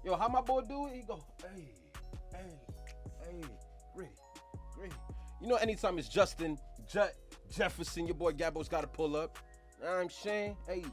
Yo, how my boy do it? He go, hey, gritty. You know, anytime it's Justin Jefferson, your boy Gabbo's got to pull up. You know what I'm saying? Hey,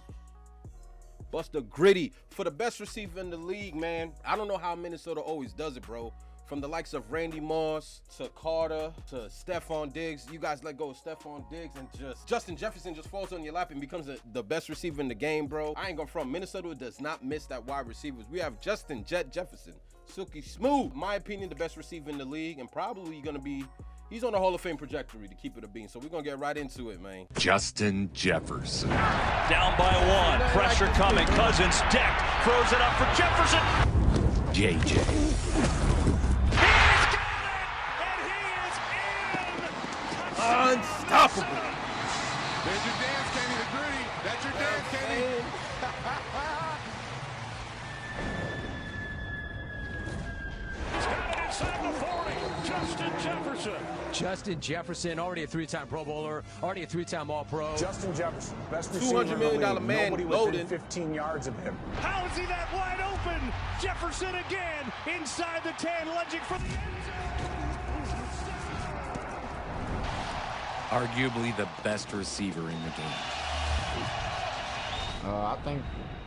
Buster Gritty for the best receiver in the league, man. I don't know how Minnesota always does it, bro. From the likes of Randy Moss to Carter to Stephon Diggs. You guys let go of Stephon Diggs and just Justin Jefferson just falls on your lap and becomes the best receiver in the game, bro. I ain't gonna front. Minnesota does not miss that wide receivers. We have Justin Jefferson, Silky Smooth. In my opinion, the best receiver in the league, and probably gonna be, he's on the Hall of Fame trajectory to keep it a bean. So we're gonna get right into it, man. Justin Jefferson. Down by one, pressure coming, Cousins decked, throws it up for Jefferson. JJ. Unstoppable. There's your dance, Kenny, the Gritty. That's your dance, Kenny. He's got it inside the 40. Justin Jefferson. Justin Jefferson, already a three-time Pro Bowler, already a three-time All-Pro. Justin Jefferson, best receiver $200 million man, nobody loaded. within 15 yards of him. How is he that wide open? Jefferson again, inside the 10, lunging for the end zone. Arguably the best receiver in the game. I think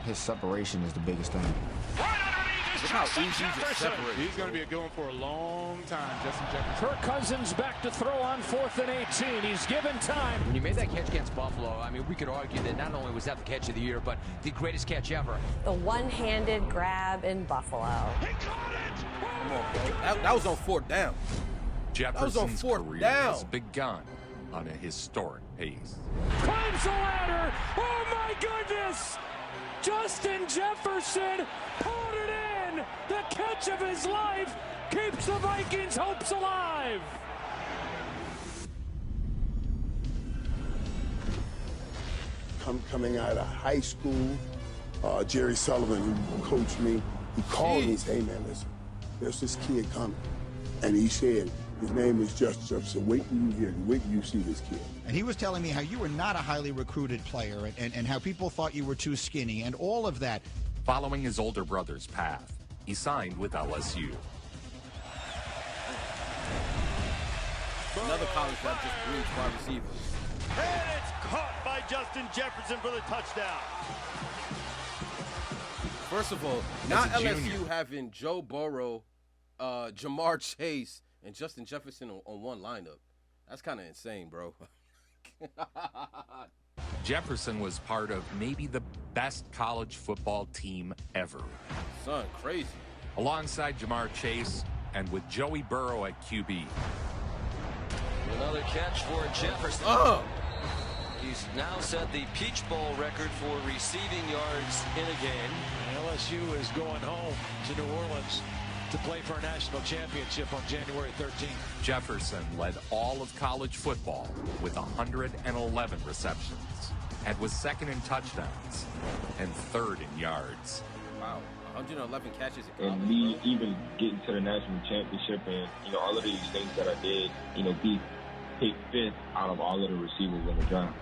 his separation is the biggest thing. Look how easy to separate. He's going to be going for a long time, Justin Jefferson. Kirk Cousins back to throw on 4th and 18. He's given time. When you made that catch against Buffalo, I mean, we could argue that not only was that the catch of the year, but the greatest catch ever. The one-handed grab in Buffalo. He caught it! Come on, bro. That was on 4th down. Jefferson's fourth career down. has begun on a historic pace. Climbs the ladder. Oh, my goodness! Justin Jefferson put it in. The catch of his life keeps the Vikings' hopes alive. Coming out of high school, Jerry Sullivan, who coached me, he called me and said, hey man, listen, there's this kid coming. And he said, his name is Justin Jefferson. Wait till you hear him. Wait till you see this kid. And he was telling me how you were not a highly recruited player and how people thought you were too skinny and all of that. Following his older brother's path, he signed with LSU. Another college that just breeds wide receivers. And it's caught by Justin Jefferson for the touchdown. First of all, not As a LSU junior. having Joe Burrow, Jamar Chase, and Justin Jefferson on one lineup. That's kind of insane, bro. Jefferson was part of maybe the best college football team ever. Son, crazy. Alongside Jamar Chase and with Joey Burrow at QB. Another catch for Jefferson. He's now set the Peach Bowl record for receiving yards in a game. LSU is going home to New Orleans to play for a national championship on January 13th. Jefferson led all of college football with 111 receptions and was second in touchdowns and third in yards. Wow, 111 catches in college. And me even getting to the national championship and, you know, all of these things that I did, you know, be picked 5th out of all of the receivers in the draft.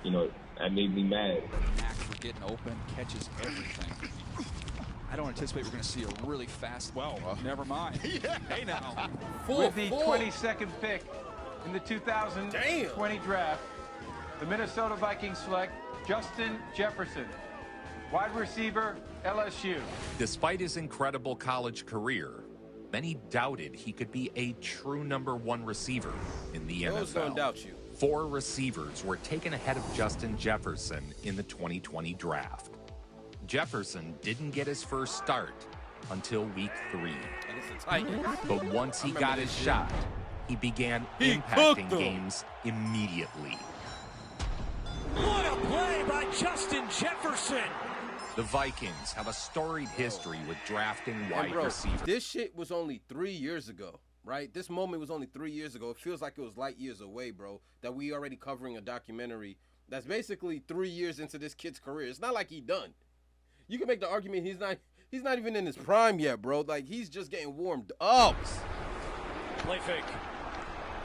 You know, that made me mad. Knack for getting open, catches everything. I don't anticipate we're going to see a really fast. Well, never mind. Yeah. Hey now. With the 22nd pick in the 2020 draft, the Minnesota Vikings select Justin Jefferson, wide receiver, LSU. Despite his incredible college career, many doubted he could be a true #1 receiver in the NFL. Who's gonna doubt you? 4 receivers were taken ahead of Justin Jefferson in the 2020 draft. Jefferson didn't get his first start until week 3. And it's a tight one. But once he got his shot, he began He impacting cooked them. games immediately. What a play by Justin Jefferson. The Vikings have a storied history with drafting And wide bro, receivers. this shit was only 3 years ago, right? This moment was only 3 years ago. It feels like it was light years away, bro, that we already covering a documentary that's basically 3 years into this kid's career. It's not like he done. You can make the argument he's not even in his prime yet, bro. Like, he's just getting warmed up. Play fake.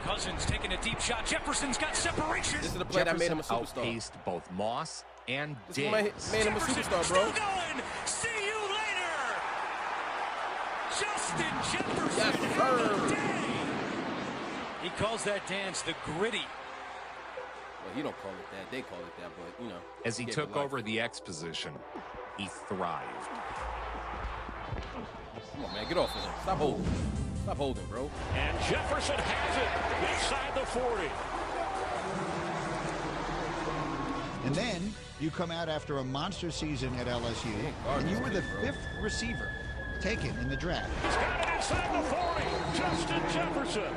Cousins taking a deep shot. Jefferson's got separation. This is the play that made him a superstar. Outpaced both Moss and This Diggs. made him a superstar, bro. Still going. See you later. Justin Jefferson. Yes, sir. He calls that dance the gritty. Well, he don't call it that. They call it that, but, you know. As he took over the X position, he thrived. Come on, man. Get off of him. Stop holding. Stop holding, bro. And Jefferson has it inside the 40. And then you come out after a monster season at LSU, and you were the 5th receiver taken in the draft. He's got it inside the 40. Justin Jefferson.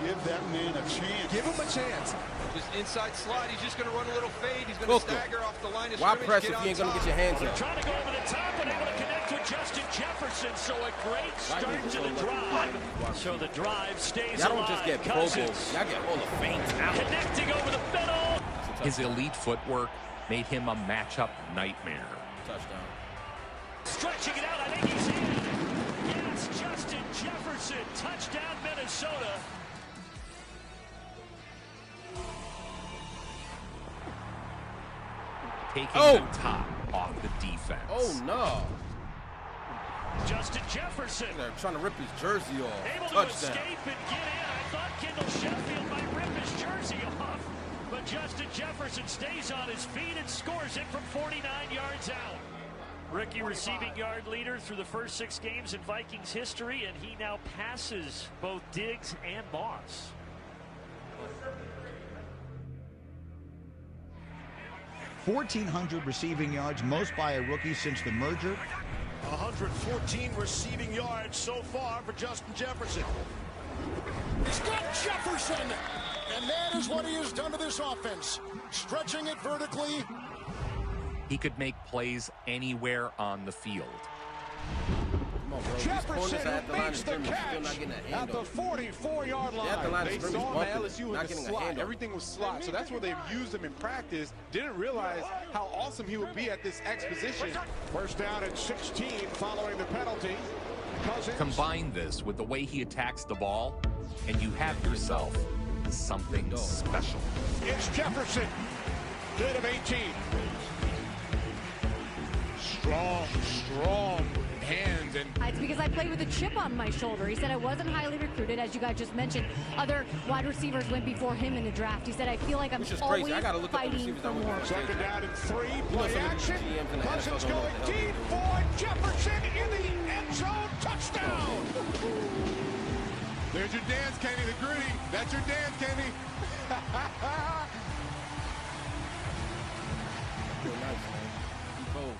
Give that man a chance. Give him a chance. Just inside slide. He's just going to run a little fade. He's going to stagger off the line of Why scrimmage. press if you ain't going to get your hands up? Trying to go over the top and able to connect with Justin Jefferson. So a great start to the drive. So the drive stays alive. Y'all don't just get Pro Bowls. Y'all get all the faint talent. Connecting over the middle. His elite footwork made him a matchup nightmare. Touchdown. Stretching it out. I think he's in. Yes, Justin Jefferson. Touchdown, Minnesota. Taking the top off the defense. Oh, no. Justin Jefferson. They're trying to rip his jersey off. Able to escape and get in. I thought Kendall Sheffield might rip his jersey off. But Justin Jefferson stays on his feet and scores it from 49 yards out. Rookie receiving yard leader through the first 6 games in Vikings history, and he now passes both Diggs and Moss. $1,400 receiving yards, most by a rookie since the merger. 114 receiving yards so far for Justin Jefferson. He's got Jefferson, and that is what he has done to this offense. Stretching it vertically. He could make plays anywhere on the field. Come on, bro. Jefferson makes the catch at the 44-yard line. They saw him at LSU in the slot. Everything was slot, so that's where they've used him in practice. Didn't realize how awesome he would be at this X position. First down at 16 following the penalty. Combine this with the way he attacks the ball, and you have yourself something special. It's Jefferson. Good of 18. Strong hands. And it's because I played with a chip on my shoulder. He said I wasn't highly recruited, as you guys just mentioned. Other wide receivers went before him in the draft. He said I feel like I'm always fighting for more. Second down and 3. Play action. Cousins going deep for Jefferson in the end zone. Touchdown. There's your dance, Kenny, the gritty. That's your dance, Kenny.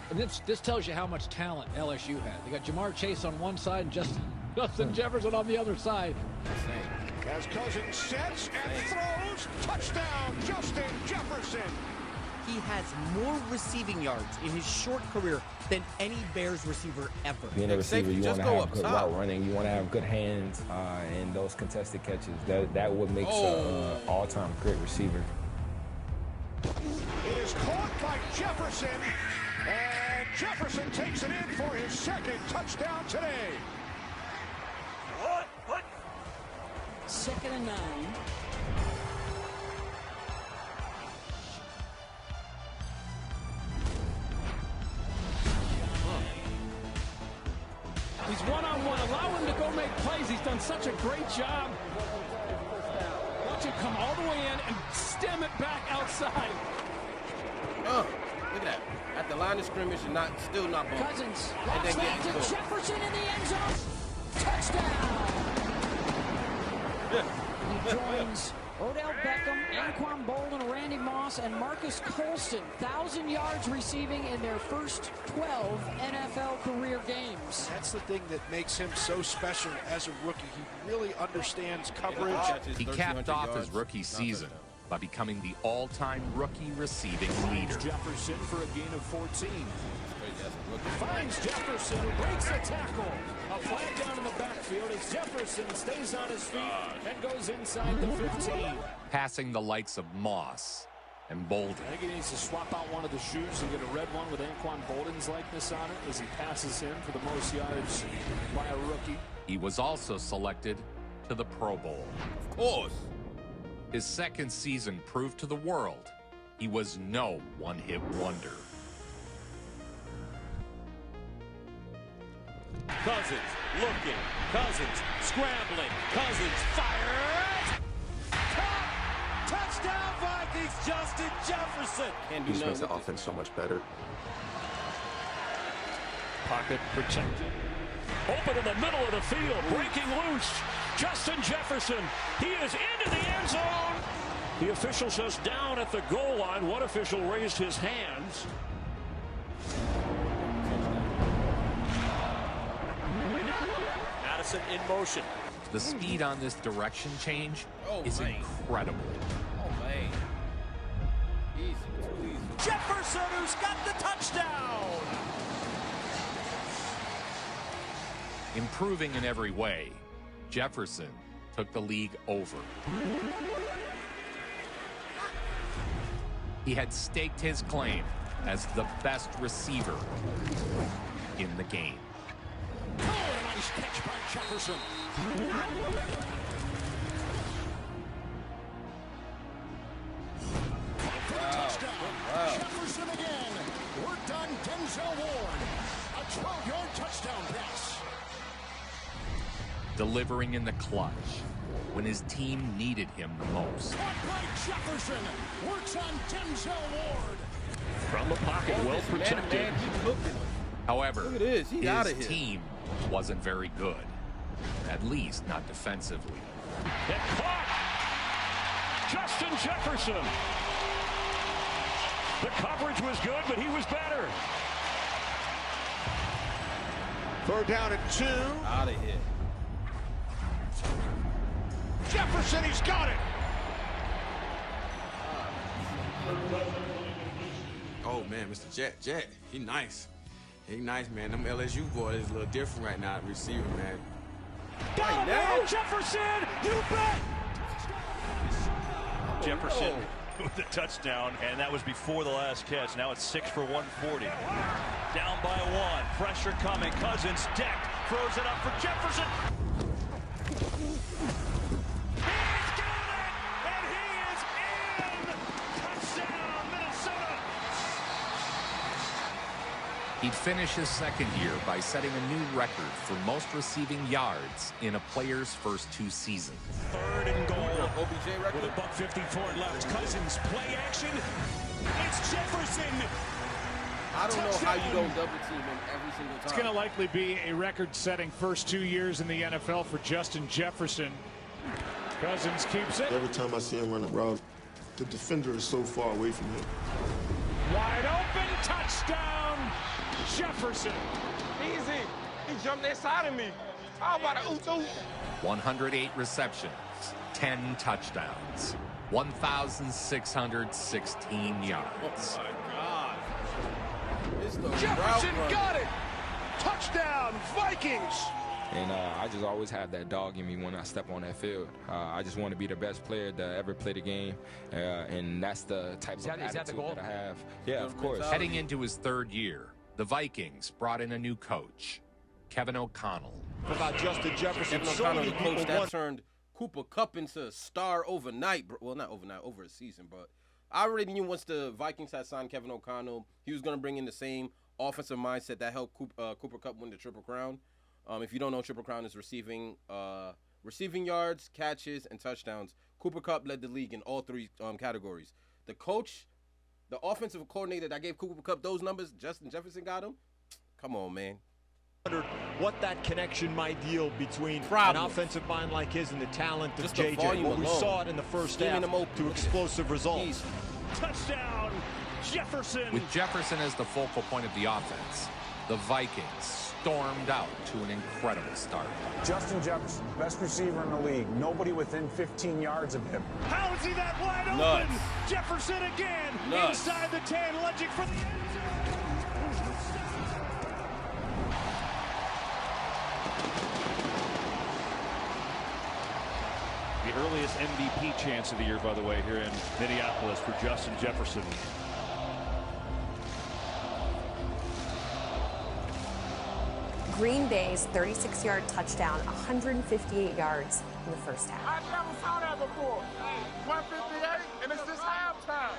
And this tells you how much talent LSU had. They got Jamar Chase on one side and Justin Jefferson on the other side. As Cousins sets and throws, touchdown, Justin Jefferson. He has more receiving yards in his short career than any Bears receiver ever. Being a receiver, you want to have good route running, you want to have good hands, and those contested catches. That what makes an all-time great receiver. It is caught by Jefferson, and Jefferson takes it in for his second touchdown today. What? 2nd and 9. He's one-on-one. Allow him to go make plays. He's done such a great job. Watch him come all the way in and stem it back outside. Look at that. At the line of scrimmage and still not bumping. Cousins. And then Back getting to Jefferson in the end zone. Touchdown. He joins Odell Beckham, Anquan Bolden, Randy Moss, and Marcus Colston. 1,000 yards receiving in their first 12 NFL career games. That's the thing that makes him so special as a rookie. He really understands coverage. He capped off his rookie season by becoming the all-time rookie receiving leader. Jefferson for a gain of 14. Finds Jefferson, who breaks the tackle. A flag down in the backfield as Jefferson stays on his feet and goes inside the 15. Passing the likes of Moss and Bolden. I think he needs to swap out one of the shoes and get a red one with Anquan Bolden's likeness on it as he passes him for the most yards by a rookie. He was also selected to the Pro Bowl. Of course. His second season proved to the world he was no one-hit wonder. Cousins looking. Cousins scrambling. Cousins fires. Touchdown Vikings, Justin Jefferson. Can't He just makes the offense so much better. Pocket protected. Open in the middle of the field. Breaking loose. Justin Jefferson. He is into the end zone. The official says down at the goal line. One official raised his hands. Addison in motion. The speed on this direction change is incredible. Oh, man. Easy, too easy. Jefferson, who's got the touchdown. Improving in every way, Jefferson took the league over. He had staked his claim as the best receiver in the game. Oh, a nice catch by Jefferson. Touchdown. Jefferson again. Worked on Denzel Ward. A 12-yard touchdown pass. Delivering in the clutch when his team needed him the most. Caught by Jefferson. Works on Denzel Ward. From the pocket, well protected. However, Look at this. He outta his here. team wasn't very good, at least not defensively. And caught. Justin Jefferson. The coverage was good, but he was better. 3rd down and 2. Out of here. Jefferson, he's got it. Oh man, Mr. Jet, he nice. He nice, man. Them LSU boys is a little different right now at receiver, man. Got him, man, Jefferson, you bet. Jefferson with the touchdown, and that was before the last catch. Now it's 6 for 140. Down by 1. Pressure coming. Cousins decked. Throws it up for Jefferson. He's got it! And he is in! Touchdown, Minnesota! He'd finish his second year by setting a new record for most receiving yards in a player's first 2 seasons. 3rd and goal. OBJ record. With a $1.54 left. Cousins play action. It's Jefferson. I don't know how you don't double team him every single time. It's going to likely be a record-setting first 2 years in the NFL for Justin Jefferson. Cousins keeps it. Every time I see him run a route, the defender is so far away from him. Wide open, touchdown, Jefferson. Easy. He jumped inside of me. How about a ooh-ooh? 108 receptions, 10 touchdowns, 1,616 yards. Oh my God. It's the Jefferson route got it. Touchdown, Vikings. And I just always have that dog in me when I step on that field. I just want to be the best player to ever play the game, and that's the type of attitude that I have. Yeah, of course. Heading into his 3rd year, the Vikings brought in a new coach, Kevin O'Connell. About Justin Jefferson, Kevin O'Connell, the coach that turned Cooper Kupp into a star overnight. Well, not overnight, over a season, but I already knew once the Vikings had signed Kevin O'Connell, he was going to bring in the same offensive mindset that helped Cooper Kupp win the Triple Crown. If you don't know, Triple Crown is receiving yards, catches, and touchdowns. Cooper Kupp led the league in all 3 categories. The coach, the offensive coordinator that gave Cooper Kupp those numbers, Justin Jefferson got him. Come on, man. What that connection might yield between an offensive mind like his and the talent of Just the JJ. volume Well, we alone. saw it in the first half to explosive results. Touchdown, Jefferson. With Jefferson as the focal point of the offense, the Vikings stormed out to an incredible start. Justin Jefferson, best receiver in the league. Nobody within 15 yards of him. How is he that wide open? Jefferson again. Inside the 10, lunging for the end zone. The earliest MVP chance of the year, by the way, here in Minneapolis for Justin Jefferson. Green Bay's 36-yard touchdown, 158 yards in the first half. I've never saw that before. 158, and it's this halftime.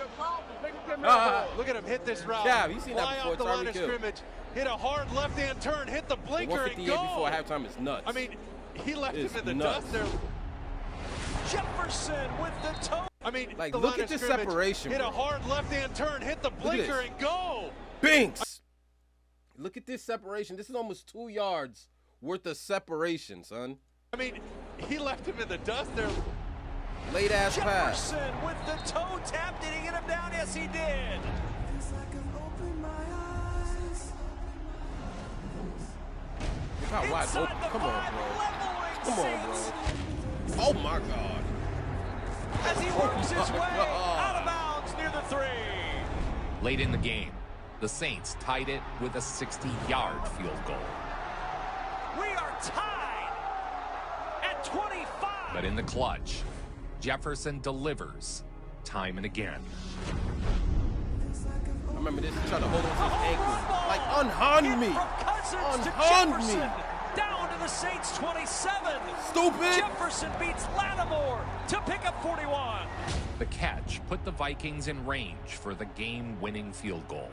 Look at him hit this route. Yeah, you seen that Fly before. off the It's line already of killed. scrimmage. hit a hard left-hand turn, hit the blinker, and go. 158 before halftime is nuts. I mean, he left It's him in the nuts. dust there. Jefferson with the toe. I mean, Like, the look line at of this scrimmage, separation, hit bro. a hard left-hand turn, hit the blinker, and go. Binks! Look at this separation. This is almost 2 yards worth of separation, son. I mean, he left him in the dust there. Late ass pass. Jefferson with the toe tap. Did he get him down? Yes, he did. Look how wide open. Come on, bro. Come on, bro. Oh my God. As he works his way out of bounds near the 3. Late in the game, the Saints tied it with a 60-yard field goal. We are tied at 25. But in the clutch, Jefferson delivers time and again. I remember this. He tried to hold on to his ankle. Like, unhand me. Unhand me. Down to the Saints 27. Stupid. Jefferson beats Lattimore to pick up 41. The catch put the Vikings in range for the game-winning field goal.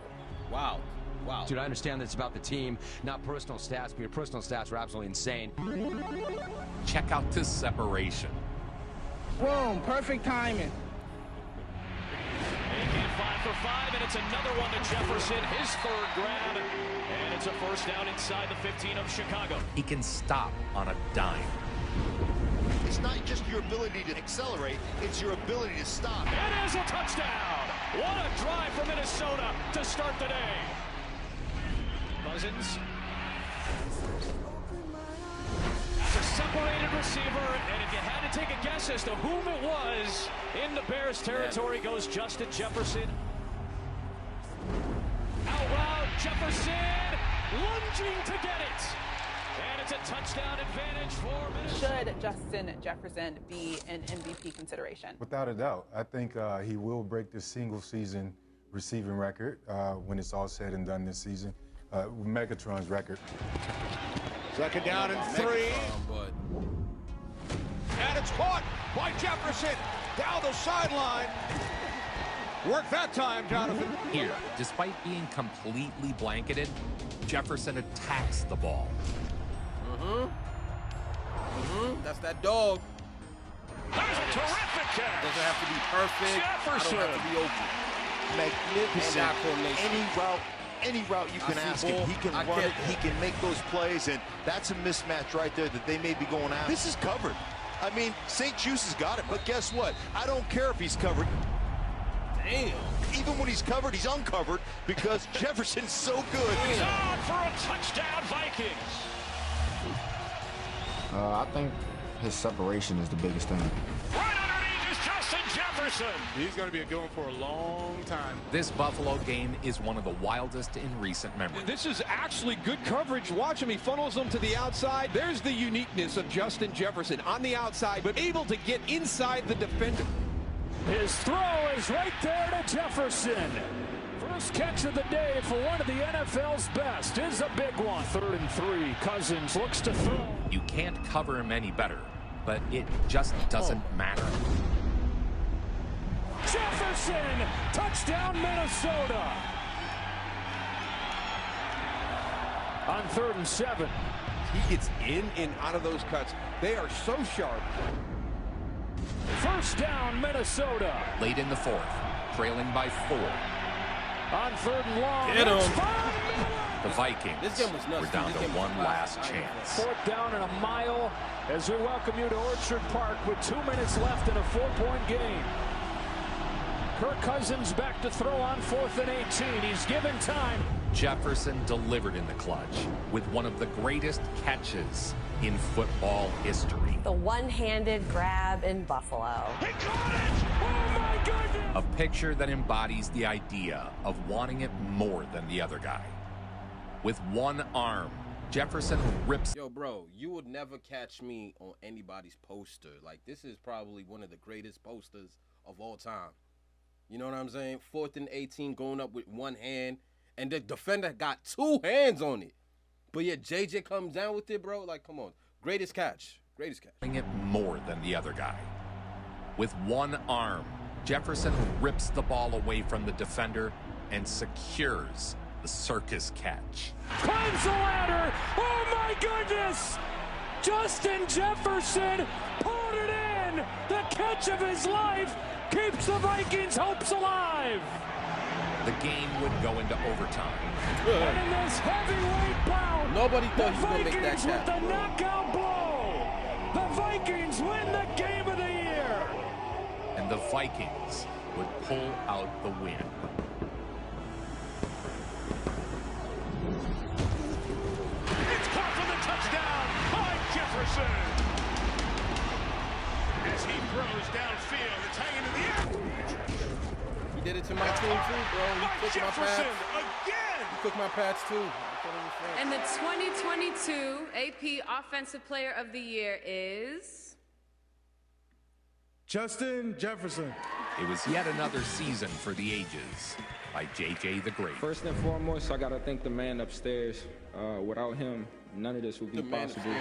Wow. Wow. Dude, I understand that it's about the team, not personal stats, but your personal stats are absolutely insane. Check out this separation. Boom, perfect timing. Making 5 for 5, and it's another one to Jefferson, his 3rd grab, and it's a first down inside the 15 of Chicago. He can stop on a dime. It's not just your ability to accelerate, it's your ability to stop. It is a touchdown! What a drive for Minnesota to start the day. Cousins. That's a separated receiver, and if you had to take a guess as to whom it was, in the Bears territory goes Justin Jefferson. Out route, Jefferson lunging to get it. And it's a touchdown advantage for Minnesota. Should Justin Jefferson be an MVP consideration? Without a doubt. I think he will break the single-season receiving record when it's all said and done this season. Megatron's record. Second down and 3. And it's caught by Jefferson down the sideline. Work that time, Jonathan. Here, despite being completely blanketed, Jefferson attacks the ball. That's that dog. There's a terrific catch. Doesn't have to be perfect. Jefferson. I don't have to be open. Magnificent. Any route you can ask him, he can run it, he can make those plays, and that's a mismatch right there that they may be going after. This is covered. I mean, St. Juice has got it, but guess what? I don't care if he's covered. Damn. Even when he's covered, he's uncovered because Jefferson's so good. He's on for a touchdown, Vikings. I think his separation is the biggest thing. Right underneath is Justin Jefferson. He's going to be a good one for a long time. This Buffalo game is one of the wildest in recent memory. This is actually good coverage. Watch him. He funnels them to the outside. There's the uniqueness of Justin Jefferson on the outside, but able to get inside the defender. His throw is right there to Jefferson. First catch of the day for one of the NFL's best is a big one. 3rd and 3. Cousins looks to throw. You can't cover him any better, but it just doesn't matter. Jefferson! Touchdown, Minnesota! On 3rd and 7. He gets in and out of those cuts. They are so sharp. First down, Minnesota. Late in the 4th, trailing by 4. On 3rd and long. Get him. The Vikings This game was nuts. were down This to game was one nuts. last chance. 4th down and a mile as we welcome you to Orchard Park with 2 minutes left in a 4-point game. Kirk Cousins back to throw on 4th and 18. He's given time. Jefferson delivered in the clutch with one of the greatest catches in football history. The one-handed grab in Buffalo. He caught it! Oh, my goodness! A picture that embodies the idea of wanting it more than the other guy. With one arm, Jefferson rips. Yo, bro, you would never catch me on anybody's poster. Like, this is probably one of the greatest posters of all time. You know what I'm saying? 4th and 18 going up with one hand, and the defender got 2 hands on it. But yet JJ comes down with it, bro. Like, come on. Greatest catch. Greatest catch. It more than the other guy. With one arm, Jefferson rips the ball away from the defender and secures the circus catch. Climbs the ladder. Oh my goodness! Justin Jefferson pulled it in. The catch of his life keeps the Vikings' hopes alive. The game would go into overtime. And in this heavyweight bout, nobody thought he was going to make that Vikings catch. with the knockout blow. The Vikings win the game of the year. And the Vikings would pull out the win. It's caught for the touchdown by Jefferson. As he throws downfield, it's hanging in the air. He did it to my team too, bro. He took my pads. Again. He took my pads too. And the 2022 AP Offensive Player of the Year is Justin Jefferson. It was yet another season for the ages by JJ the Great. First and foremost, I got to thank the man upstairs. Without him, none of this would be possible.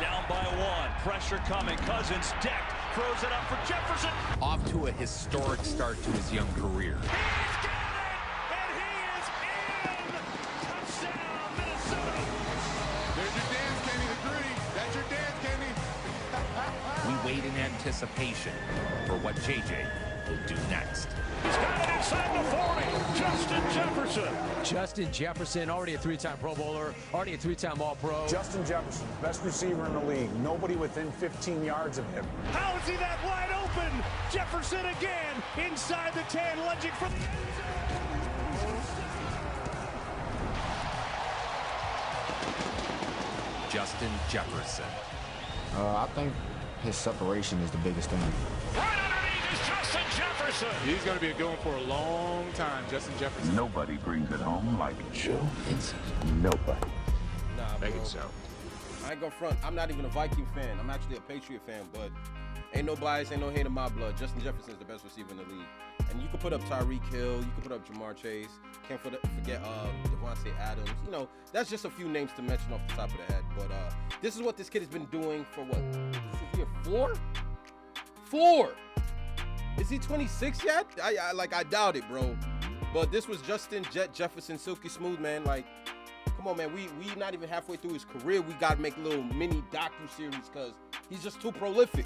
Down by one. Pressure coming. Cousins decked. Throws it up for Jefferson. Off to a historic start to his young career. He's got it, and he is in. Touchdown, Minnesota. There's your dance, Kenny, the gritty. That's your dance, Kenny. We wait in anticipation for what JJ will do next. He's got it inside the 40. Justin Jefferson. Justin Jefferson, already a three-time Pro Bowler, already a three-time All-Pro. Justin Jefferson, best receiver in the league. Nobody within 15 yards of him. How is he that wide open? Jefferson again inside the 10, lunging for the end zone. Justin Jefferson. I think his separation is the biggest thing. Right underneath is Justin Jefferson. He's going to be going for a long time, Justin Jefferson. Nobody brings it home like Joe Vincent. Nobody. Nah, Make it so. I ain't gonna front. I'm not even a Viking fan. I'm actually a Patriot fan, but ain't no bias, ain't no hate in my blood. Justin Jefferson is the best receiver in the league. And you can put up Tyreek Hill, you can put up Jamar Chase, can't forget Devontae Adams. You know, that's just a few names to mention off the top of the head. But this is what this kid has been doing for what? This is year 4? 4! Is he 26 yet? I doubt it, bro. But this was Justin Jefferson, Silky Smooth, man. Like, come on, man. We not even halfway through his career. We got to make a little mini docu-series because he's just too prolific.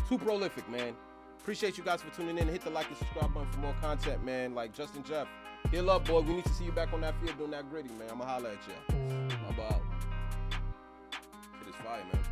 Too prolific, man. Appreciate you guys for tuning in. Hit the like and subscribe button for more content, man. Like Justin Jeff. Heal up, boy. We need to see you back on that field doing that gritty, man. I'm going to holler at you. I'm out. It is fire, man.